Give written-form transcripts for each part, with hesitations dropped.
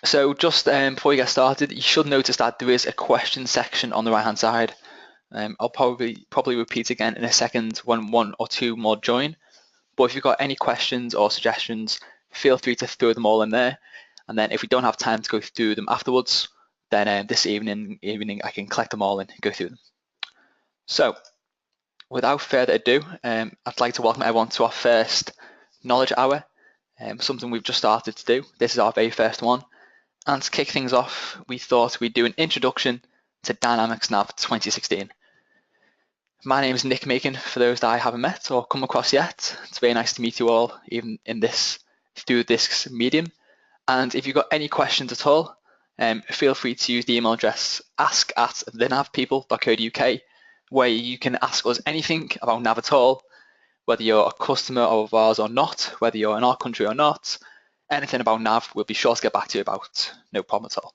So just before we get started, you should notice that there is a question section on the right hand side. I'll probably repeat again in a second when one or two more join. But if you've got any questions or suggestions, feel free to throw them all in there. And then if we don't have time to go through them afterwards, then this evening I can collect them all and go through them. So without further ado, I'd like to welcome everyone to our first knowledge hour, something we've just started to do. This is our very first one. And to kick things off, we thought we'd do an introduction to Dynamics NAV 2016. My name is Nick Makin, for those that I haven't met or come across yet. It's very nice to meet you all, even in through this medium. And if you've got any questions at all, feel free to use the email address ask@thenavpeople.co.uk, where you can ask us anything about NAV at all, whether you're a customer of ours or not, whether you're in our country or not. Anything about NAV, we'll be sure to get back to you about, no problem at all.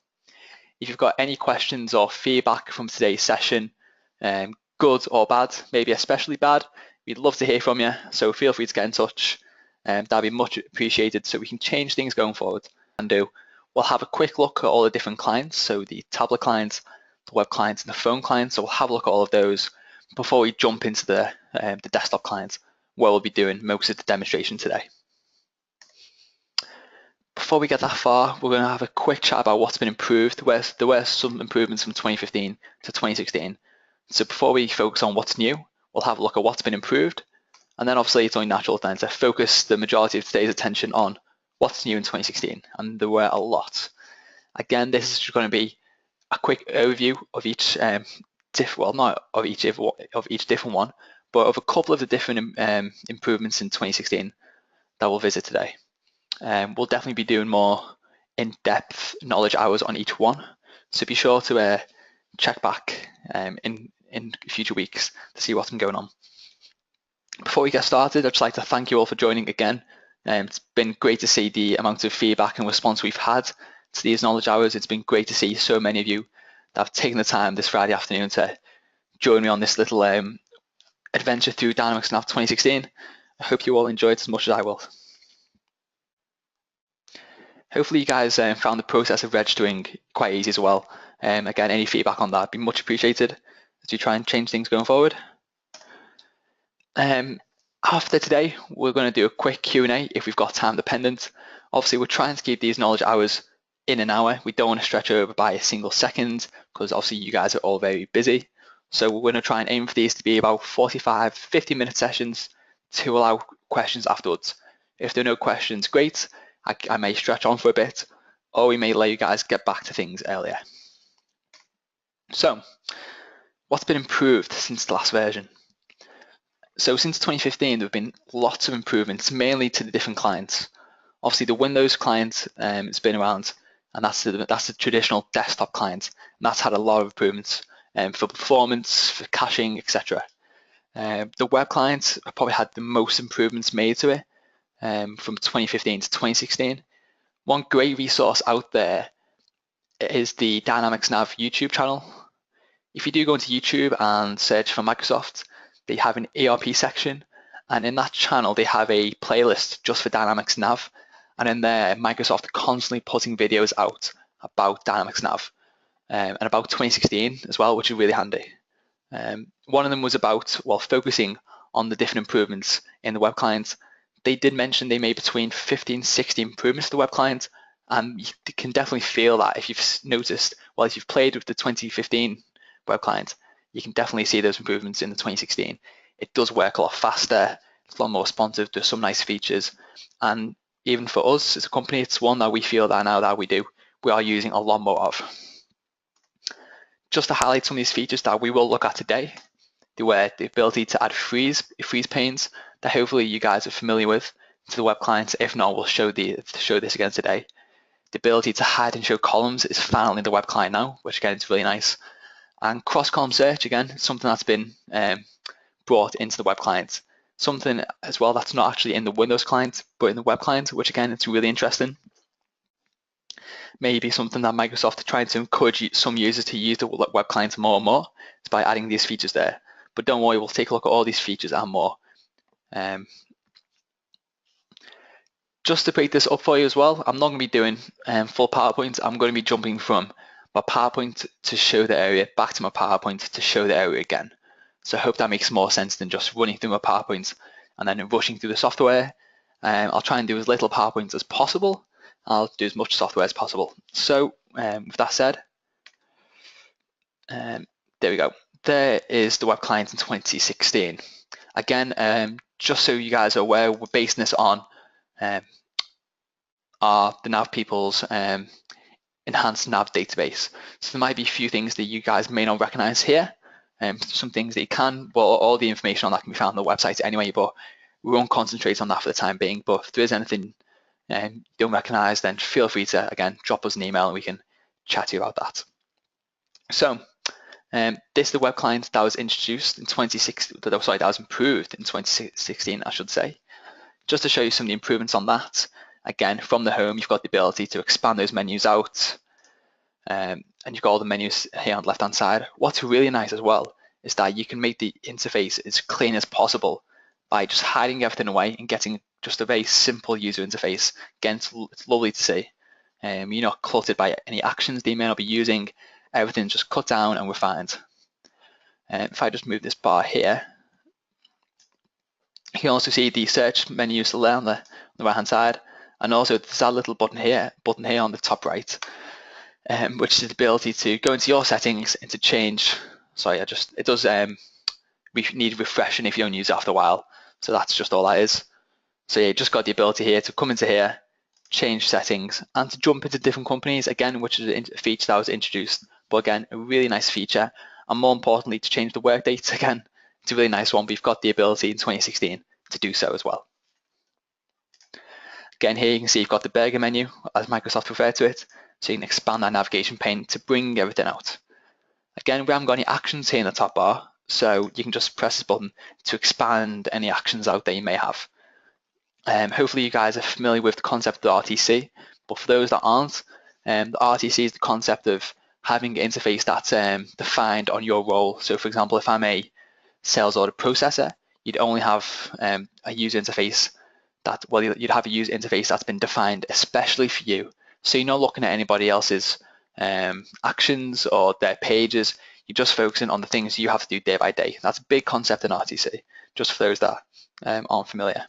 If you've got any questions or feedback from today's session, good or bad, maybe especially bad, we'd love to hear from you, so feel free to get in touch. That'd be much appreciated so we can change things going forward. And we'll have a quick look at all the different clients, so the tablet clients, the web clients, and the phone clients. So we'll have a look at all of those before we jump into the desktop clients, where we'll be doing most of the demonstration today. Before we get that far, we're going to have a quick chat about what's been improved. There were some improvements from 2015 to 2016. So before we focus on what's new, we'll have a look at what's been improved. And then obviously it's only natural then to focus the majority of today's attention on what's new in 2016. And there were a lot. Again, this is just going to be a quick overview of each, not of each different one, but of a couple of the different improvements in 2016 that we'll visit today. We'll definitely be doing more in-depth knowledge hours on each one, so be sure to check back in future weeks to see what's been going on. Before we get started, I'd just like to thank you all for joining again. It's been great to see the amount of feedback and response we've had to these knowledge hours. It's been great to see so many of you that have taken the time this Friday afternoon to join me on this little adventure through Dynamics NAV 2016. I hope you all enjoyed it as much as I will. Hopefully you guys found the process of registering quite easy as well. Again, any feedback on that would be much appreciated as we try and change things going forward. After today, we're going to do a quick Q&A if we've got time dependent. Obviously, we're trying to keep these knowledge hours in an hour. We don't want to stretch over by a single second because obviously you guys are all very busy. So we're going to try and aim for these to be about 45, 50-minute sessions to allow questions afterwards. If there are no questions, great. I may stretch on for a bit, or we may let you guys get back to things earlier. So, what's been improved since the last version? So since 2015, there have been lots of improvements, mainly to the different clients. Obviously, the Windows client has been around, and that's the traditional desktop client, and that's had a lot of improvements for performance, for caching, etc. The web client probably had the most improvements made to it. From 2015 to 2016. One great resource out there is the Dynamics NAV YouTube channel. If you do go into YouTube and search for Microsoft, they have an ERP section, and in that channel they have a playlist just for Dynamics NAV, and in there Microsoft are constantly putting videos out about Dynamics NAV and about 2016 as well, which is really handy. One of them was about focusing on the different improvements in the web client. They did mention they made between 50 and 60 improvements to the web client, and you can definitely feel that if you've noticed, if you've played with the 2015 web client, you can definitely see those improvements in the 2016. It does work a lot faster, it's a lot more responsive, there's some nice features, and even for us as a company, it's one that we feel that now that we are using a lot more of. Just to highlight some of these features that we will look at today, there were the ability to add freeze panes that hopefully you guys are familiar with to the web clients. If not, we'll show this again today. The ability to hide and show columns is found in the web client now, which again is really nice. And cross-column search, again, something that's been brought into the web client. Something as well that's not actually in the Windows client, but in the web client, which again, it's really interesting. Maybe something that Microsoft are trying to encourage some users to use the web client more and more is by adding these features there. But don't worry, we'll take a look at all these features and more. Just to break this up for you as well, I'm not going to be doing full PowerPoint. I'm going to be jumping from my PowerPoint to show the area back to my PowerPoint to show the area again. So I hope that makes more sense than just running through my PowerPoint and then rushing through the software. I'll try and do as little PowerPoint as possible. I'll do as much software as possible. So with that said, there we go. There is the web client in 2016. Again, just so you guys are aware, we're basing this on the NAV People's enhanced NAV database. So there might be a few things that you guys may not recognize here. Some things that you can, well, all the information on that can be found on the website anyway, but we won't concentrate on that for the time being. But if there is anything you don't recognize, then feel free to, again, drop us an email and we can chat to you about that. So this is the web client that was introduced in 2016, that was improved in 2016, I should say. Just to show you some of the improvements on that. Again, from the home, you've got the ability to expand those menus out, and you've got all the menus here on the left-hand side. What's really nice as well is that you can make the interface as clean as possible by just hiding everything away and getting just a very simple user interface. Again, it's lovely to see. You're not cluttered by any actions that you may not be using. Everything's just cut down and refined. If I just move this bar here, you can also see the search menu still there on the right-hand side, and also there's that little button here on the top right, which is the ability to go into your settings and to change. Sorry, it does need refreshing if you don't use it after a while. So that's just all that is. So yeah, you just got the ability here to come into here, change settings, and to jump into different companies again, which is a feature that was introduced. But again, a really nice feature, and more importantly, to change the work dates again. It's a really nice one. We've got the ability in 2016 to do so as well. Again, here you can see you've got the burger menu, as Microsoft referred to it, so you can expand that navigation pane to bring everything out. Again, we haven't got any actions here in the top bar, so you can just press this button to expand any actions out that you may have. Hopefully you guys are familiar with the concept of the RTC, but for those that aren't, the RTC is the concept of having an interface that's defined on your role. So for example, if I'm a sales order processor, you'd only have a user interface you'd have a user interface that's been defined especially for you. So you're not looking at anybody else's actions or their pages. You're just focusing on the things you have to do day by day. That's a big concept in RTC, just for those that aren't familiar.